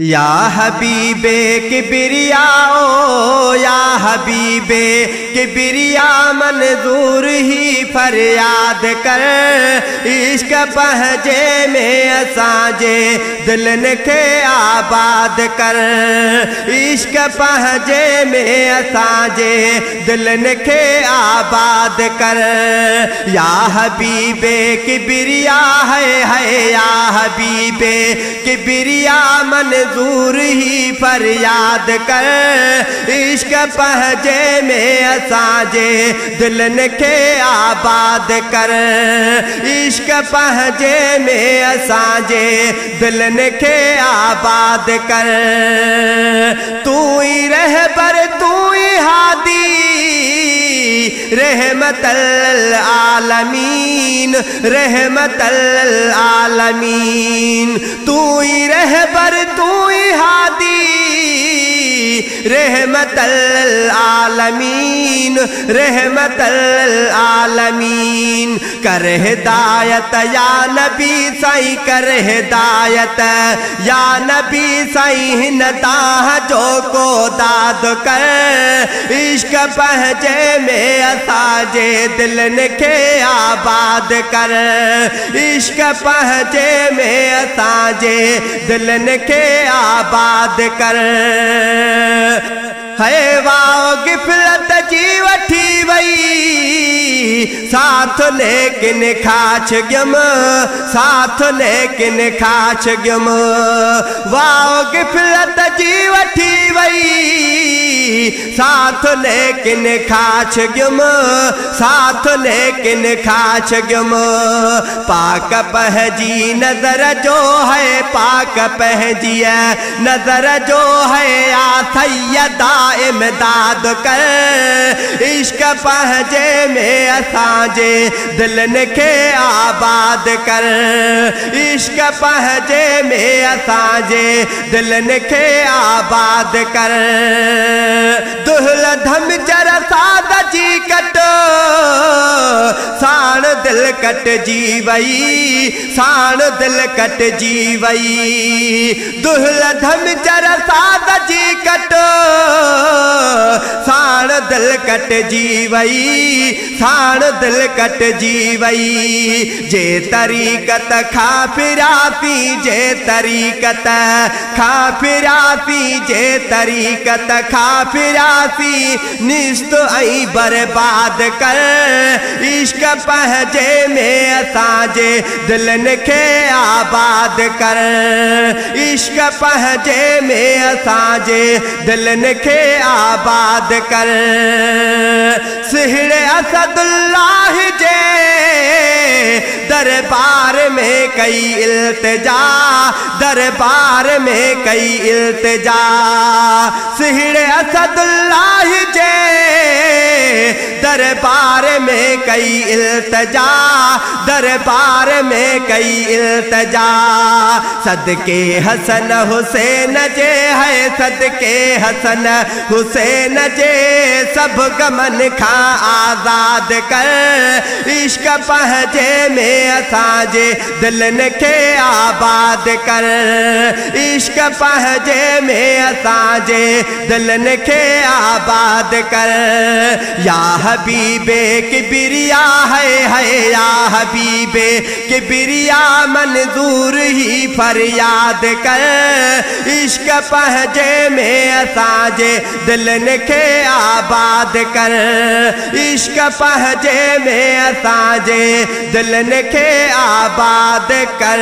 या हबीबे किबरिया ओ या हबीबे किबरिया मंजूर ही फरियाद कर। इश्क पहजे में असांजे दिलन के आबाद कर। इश्क पहजे में असांजे दिलन के आबाद कर। या हबीबे किबरिया है या हबीबे किबरिया मंजूर ही फरियाद कर। इश्क पहजे में असांजे दिलन के आबाद कर। इश्क पहजे में असांजे दिलन के आबाद कर। तू ही रहबर तू ही हादी रहमतल आलमीन रहमतल आलमीन। तू ही रहबर तू ही हादी रहमतल आलमीन रहमतल आलमीन। कर हिदायत या नबी साईं कर हिदायत या नबी साईं नदाह जो को दाद कर। इश्क पहजे में असांजे दिलन के आबाद कर। इश्क पहजे में असांजे दिलन के आबाद कर। है वाओ गिफलत जी वठी वई साथ लेकिन खाच गम साथ लेकिन खाच गम। वाओ गिफलत जी वठी वई साथ लेकिन खाच गम साथ लेकिन खाच गम। पाक पहजी नजर जो है पाक पहजी नजर जो है आ सैयदा इमदाद कर। इश्क पहजे में असांजे दिलन के आबाद कर। इश्क पहजे में असांजे दिलन के आबाद कर। दुहल धम जर साद जी कट साण दिल कट जी वई साण दिल कट जी वई। दुहल धम जर साद जी कट साण दिल कट जी वई साण दिल कट जी वई। जे तरीकत खा फिरासी जे तरीकत खा फिरासी जे तरीकत खा फिरासी निस्त आई बर्बाद कर। इश्क पहजे में असांजे दिलन के आबाद कर। इश्क पहजे में असांजे दिलन के आबाद कर। सिहरे असदुल्लाह जे दरबार में कई इल्तिजा दरबार में कई इल्तिजा। सिहरे असदुल्लाह जे दरबार में कई इल्तिजा दरबार में कई इल्तिजा। सदके हसन हुसैन जे है सदके हसन हुसैन जे सब गमन खा आजाद कर। इश्क पहजे में असांजे दिलन के आबाद कर। इश्क पहजे में असांजे दिलन के आबाद कर। या हबीबे किबरिया है या हबीबे किबरिया मंजूर ही फरियाद कर। इश्क पहजे में असांजे दिलन के आबाद कर। इश्क पहजे में असांजे दिलन के आबाद कर।